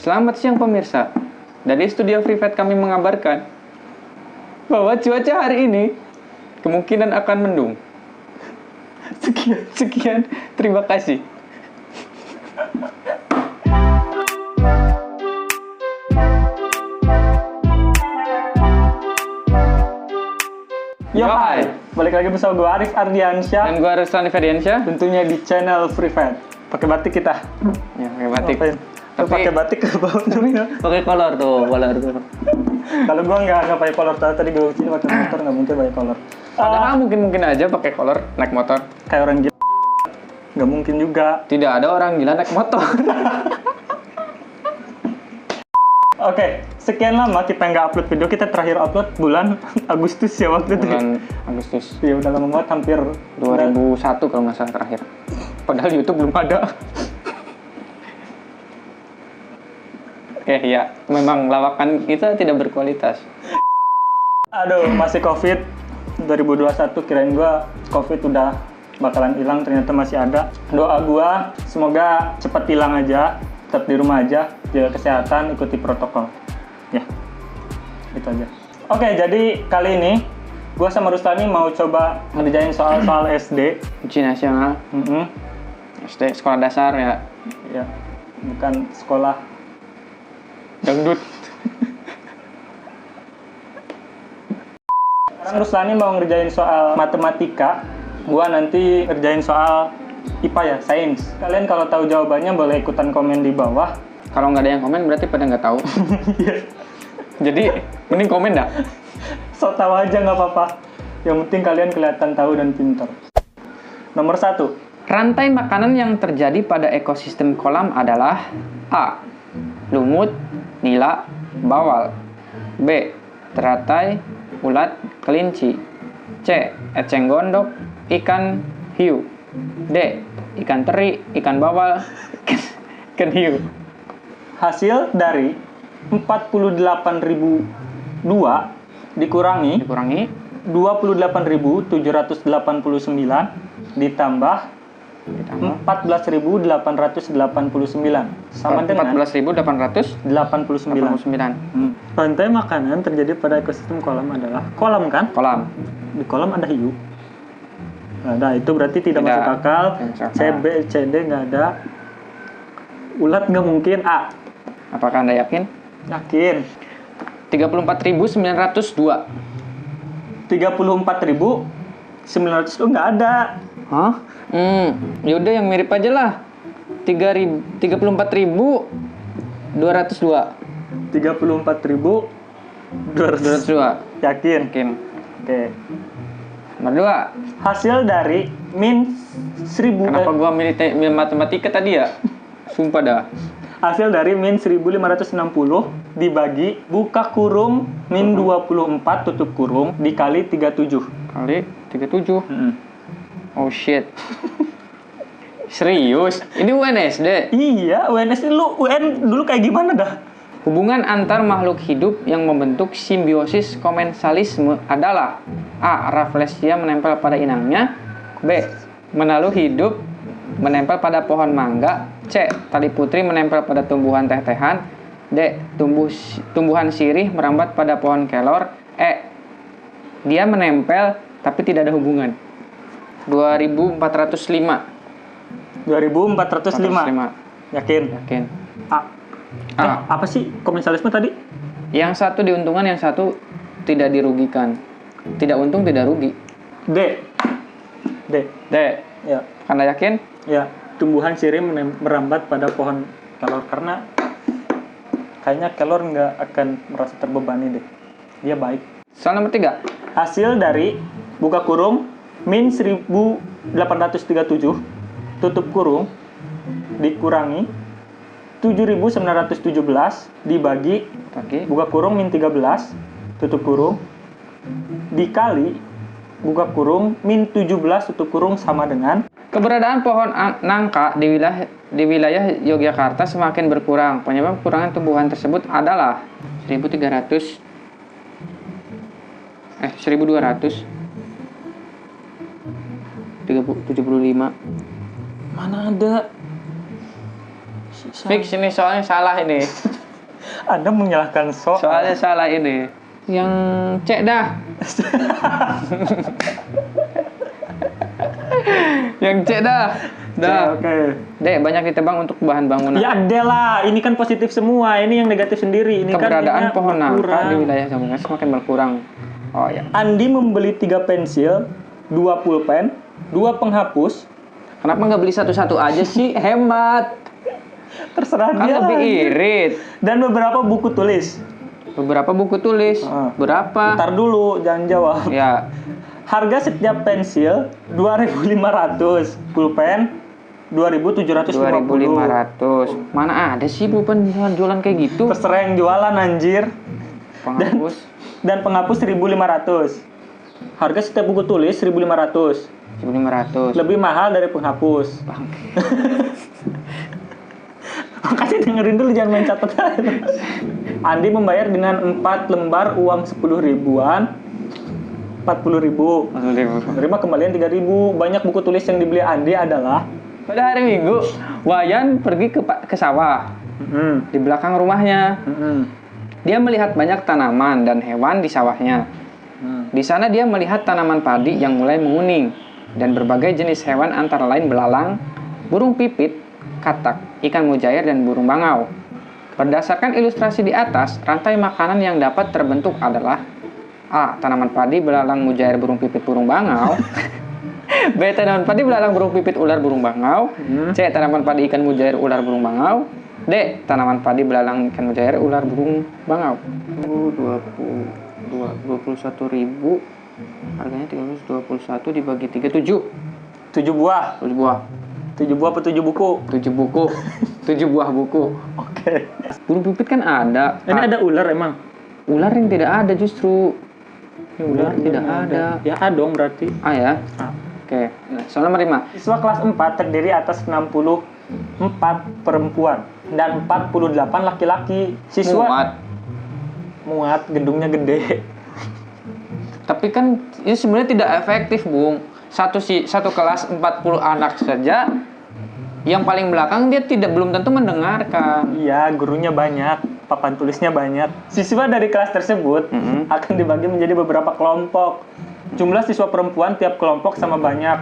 Selamat siang pemirsa. Dari studio Privat kami mengabarkan bahwa cuaca hari ini kemungkinan akan mendung. Sekian. Terima kasih. Yo hai, balik lagi bersama gue Arif Ardiansyah Dan gue Ruslan Ferdiansyah. tentunya di channel Privat. Pakai batik kita. Ya, pakai batik. Tapi pakai batik ke bawah tuh. Pakai kolor tuh. Kalau gue nggak pakai kolor, tadi gue sini pakai motor nggak mungkin pakai kolor. Padahal mungkin aja pakai kolor naik motor. Kayak orang gila, nggak mungkin juga. Tidak ada orang gila naik motor. Oke, sekian lama kita nggak upload video. Kita terakhir upload bulan Agustus ya waktu itu. Bulan Agustus Iya udah lama banget, hampir 2001 kalau nggak salah terakhir. Padahal YouTube belum ada. Oke, ya, memang lawakan kita tidak berkualitas. Aduh, masih COVID 2021, kirain gua COVID udah bakalan hilang, ternyata masih ada. Doa gua semoga cepat hilang aja, tetap di rumah aja, jaga kesehatan, ikuti protokol. Ya, itu aja. Oke, jadi kali ini gua sama Rustani mau coba ngerjain soal-soal SD. Ujian nasional, SD, sekolah dasar ya. Ya, bukan sekolah Dangdut. Sekarang Rustani mau ngerjain soal matematika, gua nanti ngerjain soal IPA ya, sains. Kalian kalau tahu jawabannya boleh ikutan komen di bawah. Kalau nggak ada yang komen berarti pada nggak tahu. Jadi mending komen dah. So tahu aja nggak apa-apa. Yang penting kalian kelihatan tahu dan pintar. Nomor 1. Rantai makanan yang terjadi pada ekosistem kolam adalah A. Lumut, nila, bawal. B. Teratai, ulat, kelinci. C. Eceng gondok, ikan hiu. D. Ikan teri, ikan bawal, ikan hiu. Hasil dari 48.002 dikurangi 28.789 ditambah 14.889 sama dengan 14.889. 89. Rantai makanan terjadi pada ekosistem kolam adalah kolam kan? Kolam. Di kolam ada hiu. Nah, itu berarti tidak masuk akal. C, B, C, D nggak ada. Ulat nggak mungkin. A. Apakah Anda yakin? Yakin. 34.902. 34.900 nggak ada. Hah? Yaudah yang mirip aja lah. 34.202. 34.202. Yakin. Oke. Nomor 2. Hasil dari min 1000. Kenapa gua milih matematika tadi ya? Sumpah dah. Hasil dari min 1560 dibagi buka kurung min 24 tutup kurung dikali 37. Kali 37. Oh shit. Serius? Ini UNSD? Iya, UNS lu UN dulu kayak gimana dah? Hubungan antar makhluk hidup yang membentuk simbiosis komensalisme adalah A. Rafflesia menempel pada inangnya. B. Menalu hidup menempel pada pohon mangga. C. Tali putri menempel pada tumbuhan teh-tehan. D. Tumbuhan sirih merambat pada pohon kelor. E. Dia menempel tapi tidak ada hubungan. 2405. 2405. Yakin? Yakin. A. Apa sih komensalisme tadi? Yang satu diuntungkan, yang satu tidak dirugikan. Tidak untung, tidak rugi. D. Ya. Anda yakin? Ya. Tumbuhan sirih merambat pada pohon kelor karena kayaknya kelor nggak akan merasa terbebani deh. Dia baik. Soal nomor 3. Hasil dari buka kurung min 1837 tutup kurung dikurangi 7.917 dibagi buka kurung min 13 tutup kurung dikali buka kurung min 17 tutup kurung sama dengan keberadaan pohon nangka di wilayah Yogyakarta semakin berkurang. Penyebab kekurangan tumbuhan tersebut adalah 1200 75. mana ada Fix ini soalnya salah ini. Anda menyalahkan soal. Soalnya salah ini. Yang C dah. Yang C dah. Dah. Oke. Dek, banyak ditebang untuk bahan bangunan. Ya ada lah, ini kan positif semua, ini yang negatif sendiri. Ini Keberadaan kan pohon nangka berkurang. di wilayah Jambangan semakin berkurang. Oh ya. Andi membeli 3 pensil, 2 pulpen, 2 penghapus. Kenapa nggak beli satu-satu aja sih? Hemat. Terserah Kan dia. lebih lah. irit. Dan beberapa buku tulis. Beberapa buku tulis. Berapa? Ntar dulu, jangan jawab. Ya. Harga setiap pensil 2.500, pulpen 2.750. 2.500. Mana ada sih pulpen jualan kayak gitu? Terserah yang jualan anjir. Penghapus. Dan penghapus 1.500. Harga setiap buku tulis 1.500. 1.500. Lebih mahal dari penghapus. Makanya dengerin dulu, jangan main catatan. Andi membayar dengan 4 lembar uang 10 ribuan. 40 ribu. Terima kembalian 3 ribu. Banyak buku tulis yang dibeli Andi adalah Pada hari Minggu, Wayan pergi ke sawah di belakang rumahnya. Dia melihat banyak tanaman dan hewan di sawahnya. Di sana dia melihat tanaman padi yang mulai menguning dan berbagai jenis hewan antara lain belalang, burung pipit, katak, ikan mujair, dan burung bangau. Berdasarkan ilustrasi di atas, rantai makanan yang dapat terbentuk adalah A. Tanaman padi, belalang, mujair, burung pipit, burung bangau. B. Tanaman padi, belalang, burung pipit, ular, burung bangau. C. Tanaman padi, ikan mujair, ular, burung bangau. D. Tanaman padi, belalang, ikan mujair, ular, burung bangau. 21.000. Harganya 321 dibagi 3, 7. 7 buah. 7 buah. 7 buah apa 7 buku? 7 buku. 7 buah buku. Oke. Burung pipit kan ada. Ini ada ular emang? Ular yang tidak ada justru. Ular tidak ada. Ya A dong berarti. A ya? A. Oke. Soal nomor 5. Siswa kelas 4 terdiri atas 64 perempuan dan 48 laki-laki. Siswa muat, gedungnya gede. Tapi kan ini sebenarnya tidak efektif, Bung. Satu kelas 40 anak saja, yang paling belakang dia belum tentu mendengarkan. Iya, gurunya banyak, papan tulisnya banyak. Siswa dari kelas tersebut akan dibagi menjadi beberapa kelompok. Jumlah siswa perempuan tiap kelompok sama banyak.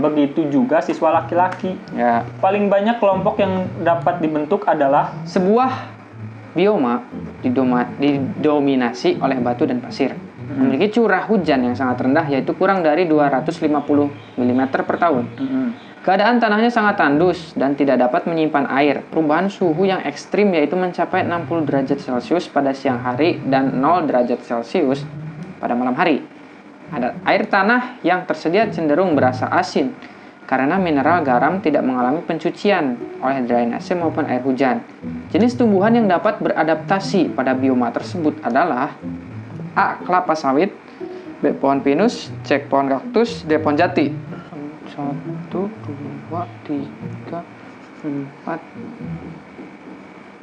Begitu juga siswa laki-laki. Ya. Paling banyak kelompok yang dapat dibentuk adalah Sebuah bioma didominasi oleh batu dan pasir. Memiliki curah hujan yang sangat rendah, yaitu kurang dari 250 mm per tahun. Keadaan tanahnya sangat tandus dan tidak dapat menyimpan air. Perubahan suhu yang ekstrim yaitu mencapai 60 derajat Celcius pada siang hari dan 0 derajat Celcius pada malam hari. Air tanah yang tersedia cenderung berasa asin karena mineral garam tidak mengalami pencucian oleh drainase maupun air hujan. Jenis tumbuhan yang dapat beradaptasi pada bioma tersebut adalah A. Kelapa sawit, B. Pohon pinus, C. Pohon kaktus, D. Pohon jati. 1, 2, 3,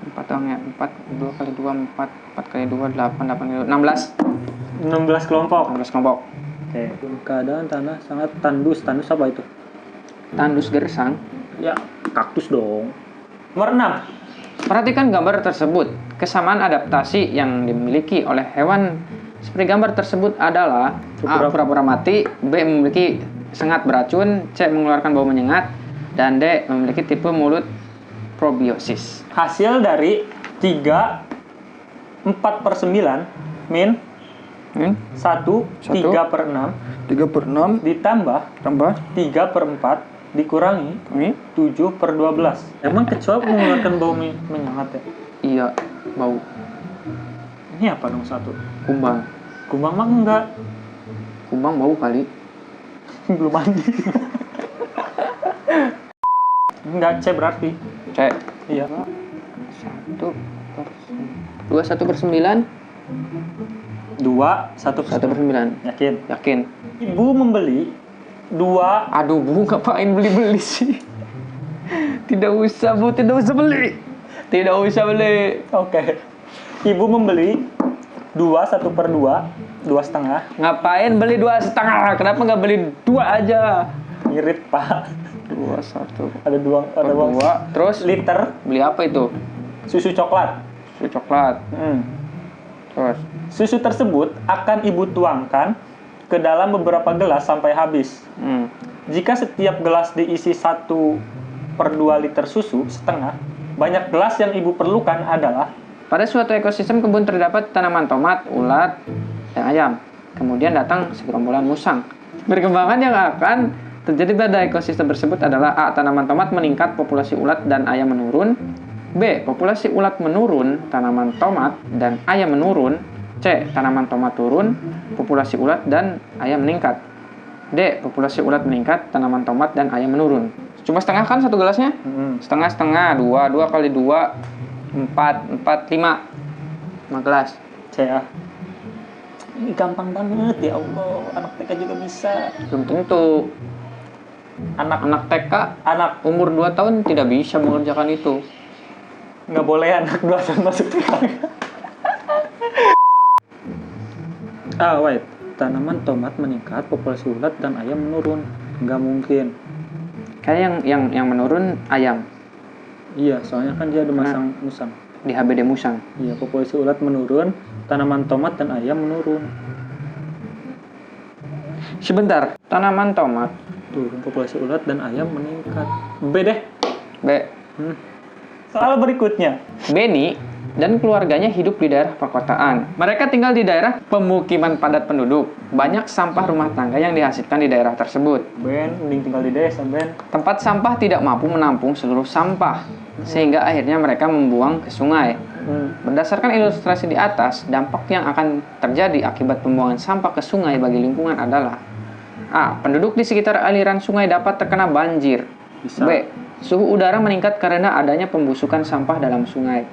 4 dong ya. 4, 2 kali 2, 4 kali 2, 8 kali 2, 16 kelompok. 16 kelompok. Oke. Keadaan tanah sangat tandus. Tandus apa itu? Tandus gersang. Ya, kaktus dong. Nomor 6. Perhatikan gambar tersebut. Kesamaan adaptasi yang dimiliki oleh hewan seperti gambar tersebut adalah A. Pura-pura mati, B. Memiliki sengat beracun, C. Mengeluarkan bau menyengat, dan D. Memiliki tipe mulut probiosis. Hasil dari 4/9 min 1 3/6 3/6 ditambah tambah 3/4 dikurangi 7/12. Emang kecoa mengeluarkan bau menyengat ya? Iya, bau Ini apa dong satu? kumbang. Kumbang mah enggak. Kumbang bau kali. Belum mandi. Enggak, C berarti. C. Iya. 1/9. 1/9. Yakin? Yakin. Ibu membeli 2. Aduh, Bu, ngapain beli-beli sih? Tidak usah, Bu. Tidak usah beli. Tidak usah beli. Oke. Ibu membeli 2 1/2, 2,5. Ngapain beli 2,5? Kenapa nggak beli 2 aja? Irit, Pak. 2, 1. Ada uang Terus liter beli apa itu? susu coklat. Susu coklat. Terus Susu tersebut akan ibu tuangkan ke dalam beberapa gelas sampai habis. Jika setiap gelas diisi 1/2 liter susu setengah, banyak gelas yang ibu perlukan adalah pada suatu ekosistem kebun terdapat tanaman tomat, ulat, dan ayam. Kemudian datang segerombolan musang. Perkembangan yang akan terjadi pada ekosistem tersebut adalah A. Tanaman tomat meningkat, populasi ulat dan ayam menurun. B. Populasi ulat menurun, tanaman tomat dan ayam menurun. C. Tanaman tomat turun, populasi ulat dan ayam meningkat. D. Populasi ulat meningkat, tanaman tomat dan ayam menurun. Cuma setengah kan satu gelasnya? Setengah-setengah, 2 kali 2, 4, 5 gelas. C ya. Ini gampang banget ya Allah, anak TK juga bisa. Belum tentu. Anak TK, umur 2 tahun tidak bisa mengerjakan itu. Nggak boleh anak 2 tahun masuk TK. Wait. Tanaman tomat meningkat, populasi ulat dan ayam menurun. Nggak mungkin. Kayak yang menurun ayam. Iya, soalnya kan dia ada masang musang. Di HBD musang. Iya, populasi ulat menurun, tanaman tomat dan ayam menurun. Sebentar, tanaman tomat Turun, populasi ulat dan ayam meningkat. B deh. B. Soal berikutnya. Benny dan keluarganya hidup di daerah perkotaan. Mereka tinggal di daerah pemukiman padat penduduk. Banyak sampah rumah tangga yang dihasilkan di daerah tersebut. Ben, mending tinggal di desa, Ben. Tempat sampah tidak mampu menampung seluruh sampah, sehingga akhirnya mereka membuang ke sungai. Berdasarkan ilustrasi di atas, dampak yang akan terjadi akibat pembuangan sampah ke sungai bagi lingkungan adalah A. Penduduk di sekitar aliran sungai dapat terkena banjir. Bisa. B. Suhu udara meningkat karena adanya pembusukan sampah dalam sungai.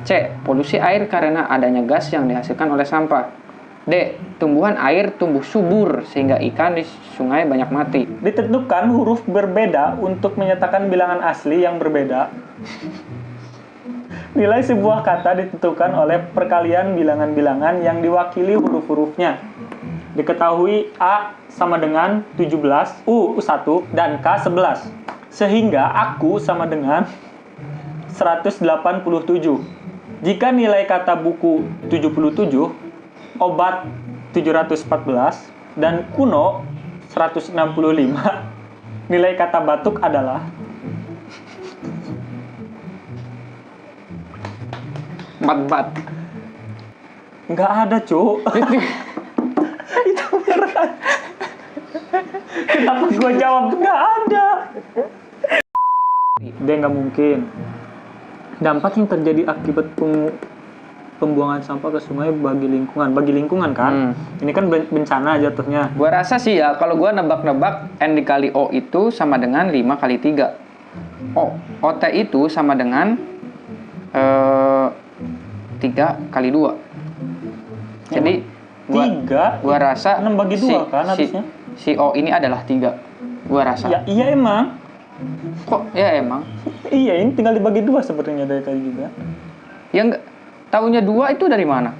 C. Polusi air karena adanya gas yang dihasilkan oleh sampah. D. Tumbuhan air tumbuh subur sehingga ikan di sungai banyak mati. Ditentukan huruf berbeda untuk menyatakan bilangan asli yang berbeda. Nilai sebuah kata ditentukan oleh perkalian bilangan-bilangan yang diwakili huruf-hurufnya. Diketahui A sama dengan 17, U 1, dan K 11. Sehingga aku sama dengan 187. Jika nilai kata buku 77, obat 714, dan kuno 165, nilai kata batuk adalah 4. nggak ada, Cuk. Itu berat. Kenapa gua jawab nggak ada? Dia nggak mungkin. Dampak yang terjadi akibat pembuangan sampah ke sungai bagi lingkungan kan? Ini kan bencana jatuhnya. Gua rasa sih ya, kalau gua nebak-nebak N dikali O itu sama dengan 5 kali 3. OT itu sama dengan 3 kali 2. Jadi gua rasa 6 bagi 2 kan harusnya. Si O ini adalah 3. Gua rasa. Ya iya emang. Kok ya emang? Iya, ini tinggal dibagi 2 sepertinya dari tadi juga. Yang tahunya 2 itu dari mana?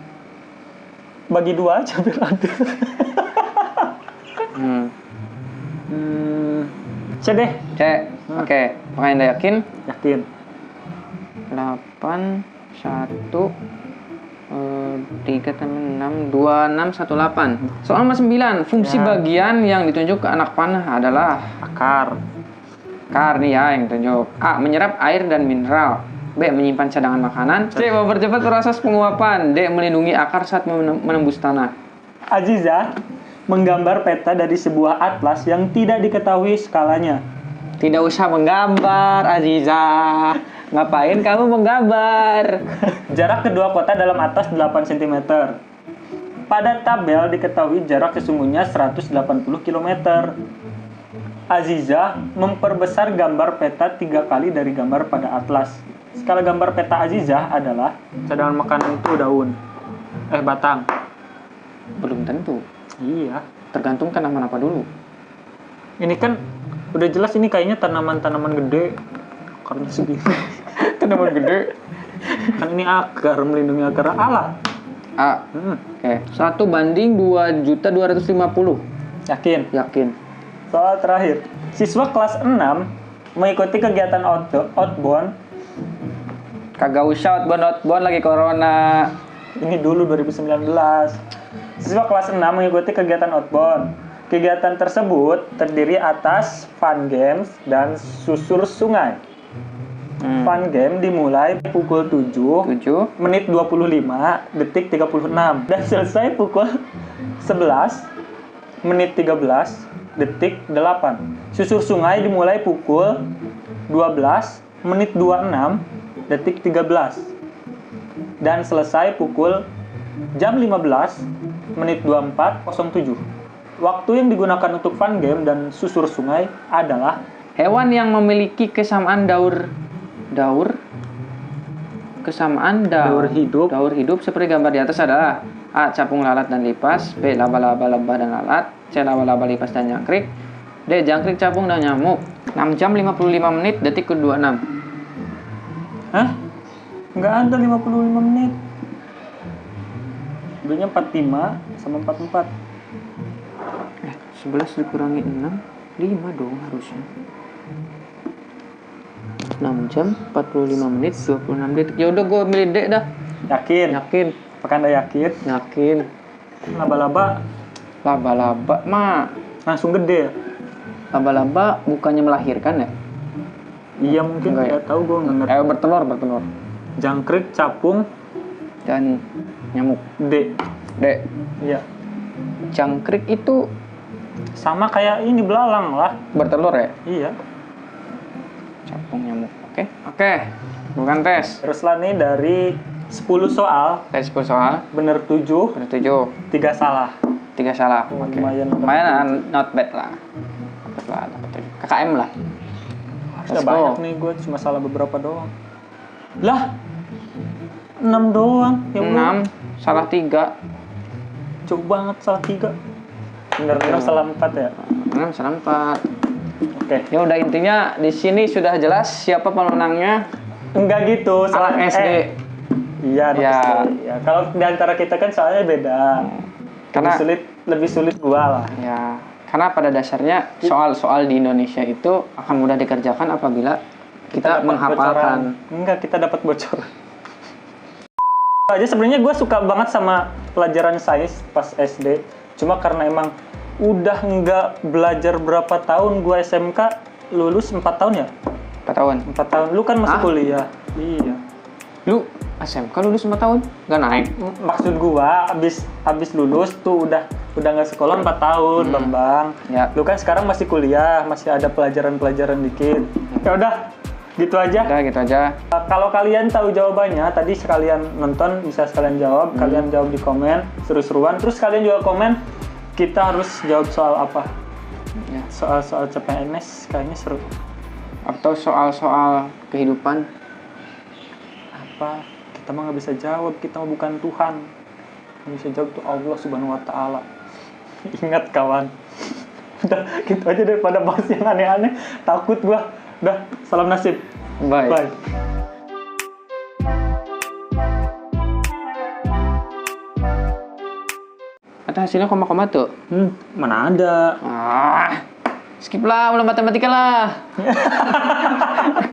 Bagi 2 aja biar adil. C deh. C. Oke. Apakah Anda yakin? Yakin. 8 1 3 tambah 6 2 6 1 8. Soal nomor 9. Fungsi bagian yang ditunjuk ke anak panah adalah Akar. Akar nih ya yang ditunjuk. A. Menyerap air dan mineral. B. Menyimpan cadangan makanan. C. Mempercepat proses penguapan. D. Melindungi akar saat menembus tanah. Aziza menggambar peta dari sebuah atlas yang tidak diketahui skalanya. Tidak usah menggambar, Aziza. Ngapain kamu menggambar? Jarak kedua kota dalam atas 8 cm. Pada tabel diketahui jarak sesungguhnya 180 km. Aziza memperbesar gambar peta 3 kali dari gambar pada atlas. Skala gambar peta Aziza adalah cadangan makanan itu daun. Batang. Belum tentu. Iya. Tergantung tanaman apa dulu. Ini kan udah jelas ini kayaknya tanaman-tanaman gede. Akarnya segini. Tanaman gede. Kan ini akar, melindungi akar. Alah. A. Oke. 1:2.250. Yakin? Yakin. Soal terakhir. Siswa kelas 6 mengikuti kegiatan outbound Kagak usah outbound lagi corona. Ini dulu 2019. Siswa kelas 6 mengikuti kegiatan outbound. Kegiatan tersebut terdiri atas fun games dan susur sungai. Fun game dimulai pukul 7 menit 25 detik 36 dan selesai pukul 11 menit 13 detik 8. Susur sungai dimulai pukul 12 menit 26 detik 13 dan selesai pukul jam 15 menit 24.07. Waktu yang digunakan untuk fun game dan susur sungai adalah hewan yang memiliki kesamaan daur hidup seperti gambar di atas adalah A. Capung, lalat, dan lipas. B. Laba-laba, lebah, dan lalat. C. Laba-laba, lipas, dan jangkrik. D. Jangkrik, capung, dan nyamuk. 6 jam 55 menit detik ke-26. Hah? Nggak ada 55 menit. Sebenarnya 45 sama 44. 11 dikurangi 6, 5 dong harusnya. 6 jam 45 menit 26 detik. Ya udah gue milih D dah. Yakin? Apakah Anda yakin? Yakin. Laba-laba Laba-laba langsung gede ya? Laba-laba bukannya melahirkan ya? Iya mungkin, Enggak ya? nggak tahu gue nggak ngerti. Bertelur. Jangkrik, capung, Dan nyamuk. D. Iya. Jangkrik itu Sama kayak ini belalang lah. bertelur ya? Iya. Capung, nyamuk. Oke. Bukan tes. Teruslah nih dari 10 soal, Tes 10 soal. bener 7, Ada 7. 3 salah. 3 salah. Oh, Oke. lumayan. Not bad lah. Dapat 7. KKM lah. Sudah Let's go. banyak nih, gue cuma salah beberapa doang. Lah, 6 doang. Ya Allah. 6, salah 3. Jauh banget salah 3. Bener-bener salah 4 ya. 6, salah 4. Oke. Ya udah, intinya di sini sudah jelas siapa pemenangnya. Enggak gitu, salah Anak SD. Iya, anak Ya. SD. Ya, kalau di antara kita kan soalnya beda. Karena lebih sulit gua lah. ya, karena pada dasarnya soal-soal di Indonesia itu akan mudah dikerjakan apabila kita dapat menghafalkan. bocoran. Enggak, kita dapat bocoran. Aja sebenarnya gue suka banget sama pelajaran sains pas SD. Cuma karena emang udah nggak belajar berapa tahun, gue SMK lulus 4 tahun ya? 4 tahun. 4 tahun. Lu kan masih Hah? kuliah. Iya. Lu SMK lulus 4 tahun? Nggak naik? Maksud gua abis lulus tuh udah nggak sekolah 4 tahun, Bambang. Ya. Lu kan sekarang masih kuliah, masih ada pelajaran dikit. Ya udah, gitu aja. Udah gitu aja. Kalau kalian tahu jawabannya, tadi sekalian nonton bisa sekalian jawab, kalian jawab di komen, seru-seruan. Terus kalian juga komen, kita harus jawab soal apa? Ya. Soal CPNS kayaknya seru. Atau soal-soal kehidupan. Apa? Kita mah nggak bisa jawab, kita mah bukan Tuhan. Yang bisa jawab tuh Allah Subhanahu Wa Taala. Ingat kawan. Udah gitu aja daripada bahas yang aneh-aneh. Takut gua. Udah, salam nasib. Bye. Bye. Ada hasilnya koma-koma tuh. Mana ada? Skip lah, mulai matematika lah.